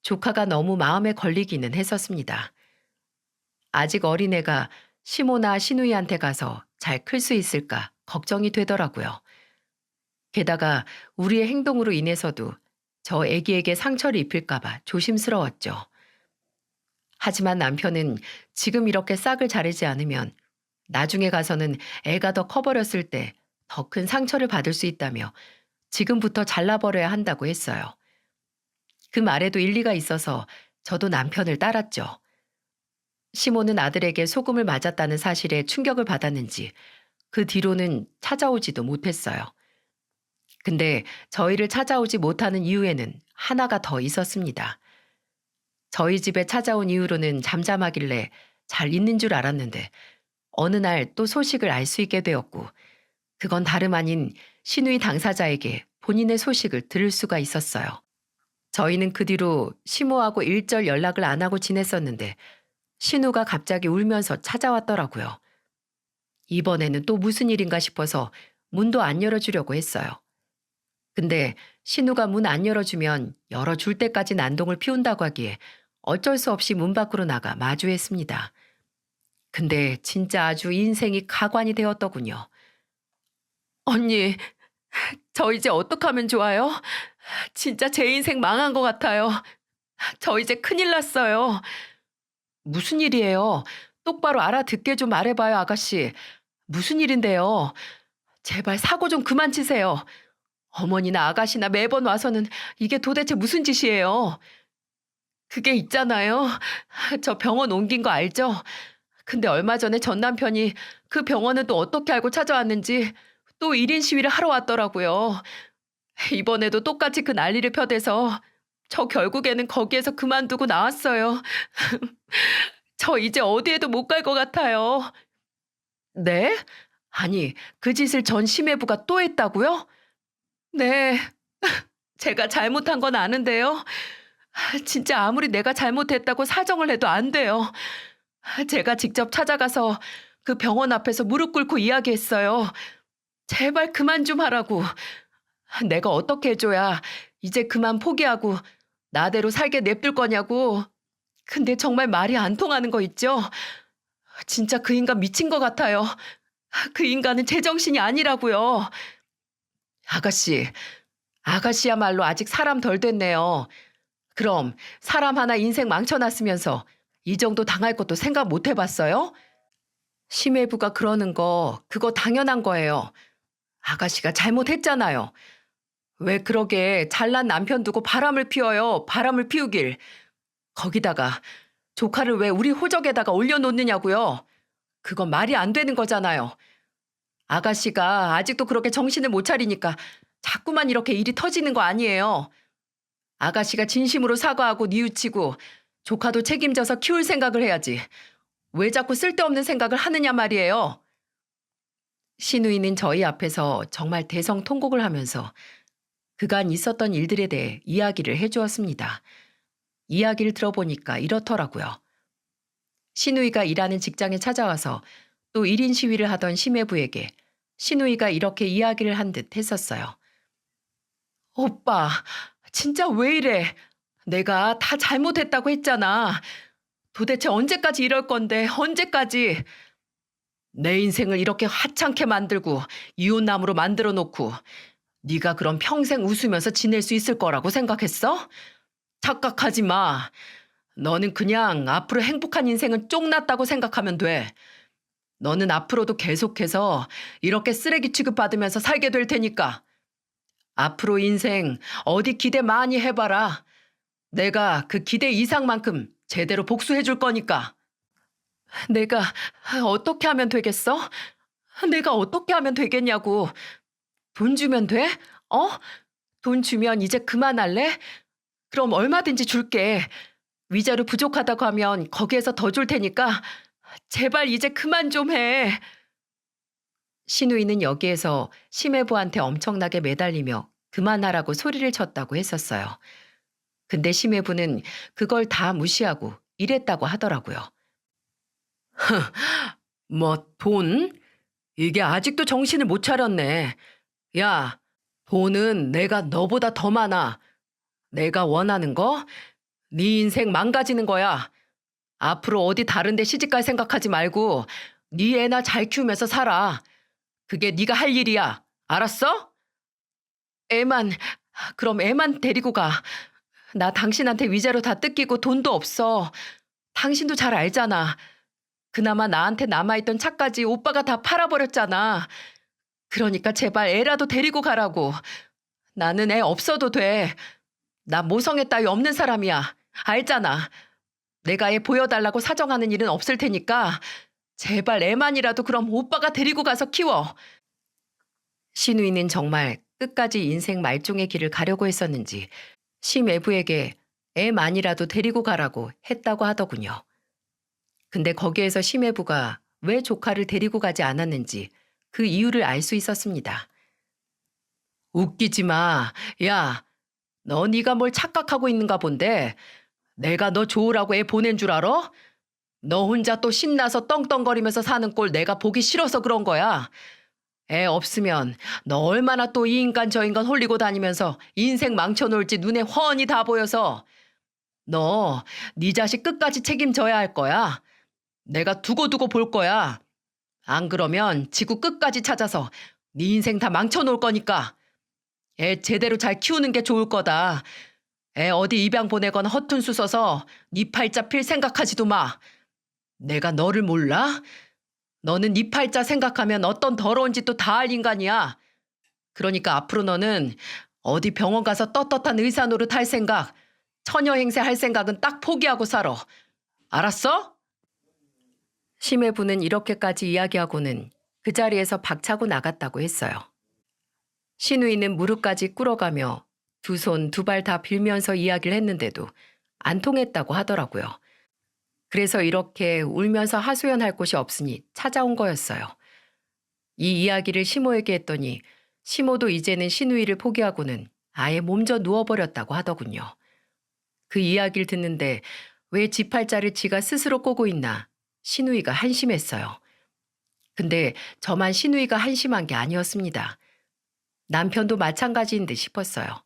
조카가 너무 마음에 걸리기는 했었습니다. 아직 어린애가 시모나 시누이한테 가서 잘 클 수 있을까 걱정이 되더라고요. 게다가 우리의 행동으로 인해서도 저 애기에게 상처를 입힐까봐 조심스러웠죠. 하지만 남편은 지금 이렇게 싹을 자르지 않으면 나중에 가서는 애가 더 커버렸을 때 더 큰 상처를 받을 수 있다며 지금부터 잘라버려야 한다고 했어요. 그 말에도 일리가 있어서 저도 남편을 따랐죠. 시모는 아들에게 소금을 맞았다는 사실에 충격을 받았는지 그 뒤로는 찾아오지도 못했어요. 근데 저희를 찾아오지 못하는 이유에는 하나가 더 있었습니다. 저희 집에 찾아온 이후로는 잠잠하길래 잘 있는 줄 알았는데 어느 날 또 소식을 알 수 있게 되었고 그건 다름 아닌 시누이 당사자에게 본인의 소식을 들을 수가 있었어요. 저희는 그 뒤로 시모하고 일절 연락을 안 하고 지냈었는데 신우가 갑자기 울면서 찾아왔더라고요. 이번에는 또 무슨 일인가 싶어서 문도 안 열어주려고 했어요. 근데 신우가 문 안 열어주면 열어줄 때까지 난동을 피운다고 하기에 어쩔 수 없이 문 밖으로 나가 마주했습니다. 근데 진짜 아주 인생이 가관이 되었더군요. 언니, 저 이제 어떡하면 좋아요? 진짜 제 인생 망한 것 같아요. 저 이제 큰일 났어요. 무슨 일이에요? 똑바로 알아듣게 좀 말해봐요, 아가씨. 무슨 일인데요? 제발 사고 좀 그만 치세요. 어머니나 아가씨나 매번 와서는 이게 도대체 무슨 짓이에요? 그게 있잖아요. 저 병원 옮긴 거 알죠? 근데 얼마 전에 전 남편이 그 병원은 또 어떻게 알고 찾아왔는지 또 1인 시위를 하러 왔더라고요. 이번에도 똑같이 그 난리를 펴대서 저 결국에는 거기에서 그만두고 나왔어요. 저 이제 어디에도 못 갈 것 같아요. 네? 아니, 그 짓을 전 심해부가 또 했다고요? 네, 제가 잘못한 건 아는데요. 진짜 아무리 내가 잘못했다고 사정을 해도 안 돼요. 제가 직접 찾아가서 그 병원 앞에서 무릎 꿇고 이야기했어요. 제발 그만 좀 하라고. 내가 어떻게 해줘야 이제 그만 포기하고 나대로 살게 냅둘 거냐고. 근데 정말 말이 안 통하는 거 있죠? 진짜 그 인간 미친 것 같아요. 그 인간은 제정신이 아니라고요. 아가씨, 아가씨야말로 아직 사람 덜 됐네요. 그럼 사람 하나 인생 망쳐놨으면서 이 정도 당할 것도 생각 못 해봤어요? 심해부가 그러는 거 그거 당연한 거예요. 아가씨가 잘못했잖아요. 왜 그러게 잘난 남편 두고 바람을 피워요. 바람을 피우길. 거기다가 조카를 왜 우리 호적에다가 올려놓느냐고요. 그건 말이 안 되는 거잖아요. 아가씨가 아직도 그렇게 정신을 못 차리니까 자꾸만 이렇게 일이 터지는 거 아니에요. 아가씨가 진심으로 사과하고 뉘우치고 조카도 책임져서 키울 생각을 해야지. 왜 자꾸 쓸데없는 생각을 하느냐 말이에요. 신우이는 저희 앞에서 정말 대성통곡을 하면서 그간 있었던 일들에 대해 이야기를 해주었습니다. 이야기를 들어보니까 이렇더라고요. 신우이가 일하는 직장에 찾아와서 또 1인 시위를 하던 심해부에게 신우이가 이렇게 이야기를 한 듯 했었어요. 오빠, 진짜 왜 이래? 내가 다 잘못했다고 했잖아. 도대체 언제까지 이럴 건데, 언제까지? 내 인생을 이렇게 하찮게 만들고 이웃남으로 만들어 놓고 네가 그럼 평생 웃으면서 지낼 수 있을 거라고 생각했어? 착각하지 마. 너는 그냥 앞으로 행복한 인생은 쪽났다고 생각하면 돼. 너는 앞으로도 계속해서 이렇게 쓰레기 취급받으면서 살게 될 테니까. 앞으로 인생 어디 기대 많이 해봐라. 내가 그 기대 이상만큼 제대로 복수해 줄 거니까. 내가 어떻게 하면 되겠어? 내가 어떻게 하면 되겠냐고. 돈 주면 돼? 어? 돈 주면 이제 그만할래? 그럼 얼마든지 줄게. 위자료 부족하다고 하면 거기에서 더 줄 테니까 제발 이제 그만 좀 해. 신우이는 여기에서 심해부한테 엄청나게 매달리며 그만하라고 소리를 쳤다고 했었어요. 근데 심해부는 그걸 다 무시하고 이랬다고 하더라고요. 뭐 돈? 이게 아직도 정신을 못 차렸네. 야, 돈은 내가 너보다 더 많아. 내가 원하는 거? 네 인생 망가지는 거야. 앞으로 어디 다른 데 시집갈 생각하지 말고 네 애나 잘 키우면서 살아. 그게 네가 할 일이야. 알았어? 애만, 그럼 애만 데리고 가. 나 당신한테 위자료 다 뜯기고 돈도 없어. 당신도 잘 알잖아. 그나마 나한테 남아있던 차까지 오빠가 다 팔아버렸잖아. 그러니까 제발 애라도 데리고 가라고. 나는 애 없어도 돼. 나 모성애 따위 없는 사람이야. 알잖아. 내가 애 보여달라고 사정하는 일은 없을 테니까 제발 애만이라도 그럼 오빠가 데리고 가서 키워. 신우이는 정말 끝까지 인생 말종의 길을 가려고 했었는지 심애부에게 애만이라도 데리고 가라고 했다고 하더군요. 근데 거기에서 심애부가 왜 조카를 데리고 가지 않았는지 그 이유를 알 수 있었습니다. 웃기지 마. 야, 너 네가 뭘 착각하고 있는가 본데 내가 너 좋으라고 애 보낸 줄 알아? 너 혼자 또 신나서 떵떵거리면서 사는 꼴 내가 보기 싫어서 그런 거야. 애 없으면 너 얼마나 또 이 인간 저 인간 홀리고 다니면서 인생 망쳐놓을지 눈에 훤히 다 보여서 너 네 자식 끝까지 책임져야 할 거야. 내가 두고두고 볼 거야. 안 그러면 지구 끝까지 찾아서 네 인생 다 망쳐놓을 거니까. 애 제대로 잘 키우는 게 좋을 거다. 애 어디 입양 보내거나 허툰수 써서 네 팔자 필 생각하지도 마. 내가 너를 몰라? 너는 네 팔자 생각하면 어떤 더러운 짓도 다 할 인간이야. 그러니까 앞으로 너는 어디 병원 가서 떳떳한 의사 노릇 할 생각 처녀 행세 할 생각은 딱 포기하고 살아. 알았어? 심해부는 이렇게까지 이야기하고는 그 자리에서 박차고 나갔다고 했어요. 신우이는 무릎까지 꿇어가며 두 손 두 발 다 빌면서 이야기를 했는데도 안 통했다고 하더라고요. 그래서 이렇게 울면서 하소연할 곳이 없으니 찾아온 거였어요. 이 이야기를 시모에게 했더니 시모도 이제는 신우이를 포기하고는 아예 몸져 누워버렸다고 하더군요. 그 이야기를 듣는데 왜 지팔자를 지가 스스로 꼬고 있나 신우이가 한심했어요. 근데 저만 신우이가 한심한 게 아니었습니다. 남편도 마찬가지인 듯 싶었어요.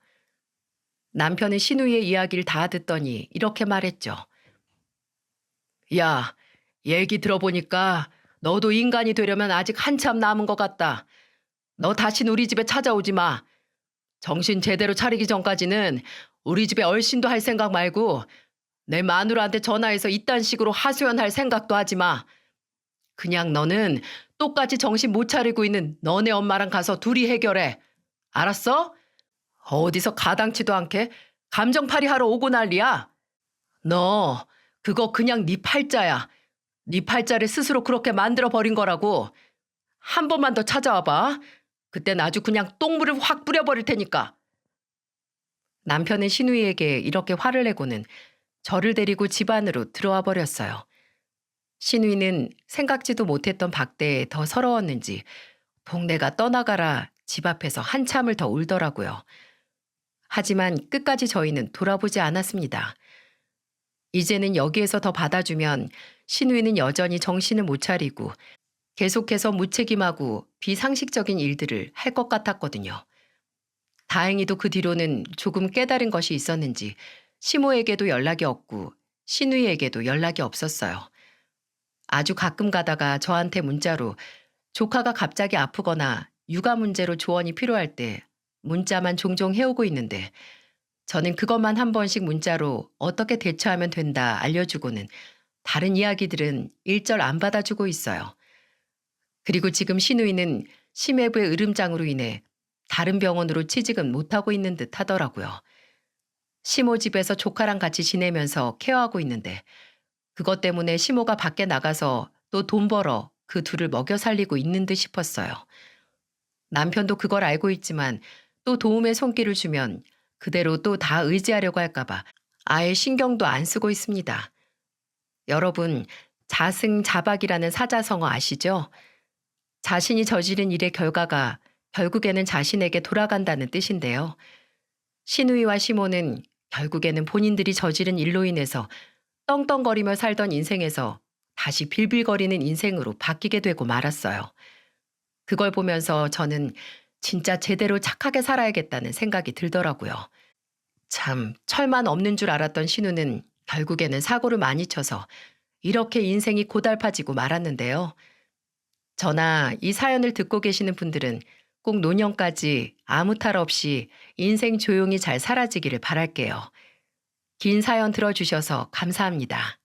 남편은 신우이의 이야기를 다 듣더니 이렇게 말했죠. 야, 얘기 들어보니까 너도 인간이 되려면 아직 한참 남은 것 같다. 너 다신 우리 집에 찾아오지 마. 정신 제대로 차리기 전까지는 우리 집에 얼씬도 할 생각 말고 내 마누라한테 전화해서 이딴 식으로 하소연할 생각도 하지 마. 그냥 너는 똑같이 정신 못 차리고 있는 너네 엄마랑 가서 둘이 해결해. 알았어? 어디서 가당치도 않게 감정팔이 하러 오고 난리야. 너 그거 그냥 네 팔자야. 네 팔자를 스스로 그렇게 만들어버린 거라고. 한 번만 더 찾아와 봐. 그땐 아주 그냥 똥물을 확 뿌려버릴 테니까. 남편은 신우이에게 이렇게 화를 내고는 저를 데리고 집 안으로 들어와 버렸어요. 신우이는 생각지도 못했던 박대에 더 서러웠는지 동네가 떠나가라 집 앞에서 한참을 더 울더라고요. 하지만 끝까지 저희는 돌아보지 않았습니다. 이제는 여기에서 더 받아주면 신우이는 여전히 정신을 못 차리고 계속해서 무책임하고 비상식적인 일들을 할 것 같았거든요. 다행히도 그 뒤로는 조금 깨달은 것이 있었는지 시모에게도 연락이 없고 신우이에게도 연락이 없었어요. 아주 가끔 가다가 저한테 문자로 조카가 갑자기 아프거나 육아 문제로 조언이 필요할 때 문자만 종종 해오고 있는데 저는 그것만 한 번씩 문자로 어떻게 대처하면 된다 알려주고는 다른 이야기들은 일절 안 받아주고 있어요. 그리고 지금 신우이는 심해부의 으름장으로 인해 다른 병원으로 취직은 못하고 있는 듯 하더라고요. 시모 집에서 조카랑 같이 지내면서 케어하고 있는데 그것 때문에 시모가 밖에 나가서 또 돈 벌어 그 둘을 먹여 살리고 있는 듯 싶었어요. 남편도 그걸 알고 있지만 또 도움의 손길을 주면 그대로 또 다 의지하려고 할까봐 아예 신경도 안 쓰고 있습니다. 여러분, 자승자박이라는 사자성어 아시죠? 자신이 저지른 일의 결과가 결국에는 자신에게 돌아간다는 뜻인데요. 신우이와 시모는 결국에는 본인들이 저지른 일로 인해서 떵떵거리며 살던 인생에서 다시 빌빌거리는 인생으로 바뀌게 되고 말았어요. 그걸 보면서 저는 진짜 제대로 착하게 살아야겠다는 생각이 들더라고요. 참 철만 없는 줄 알았던 신우는 결국에는 사고를 많이 쳐서 이렇게 인생이 고달파지고 말았는데요. 저나 이 사연을 듣고 계시는 분들은 꼭 노년까지 아무 탈 없이 인생 조용히 잘 사라지기를 바랄게요. 긴 사연 들어주셔서 감사합니다.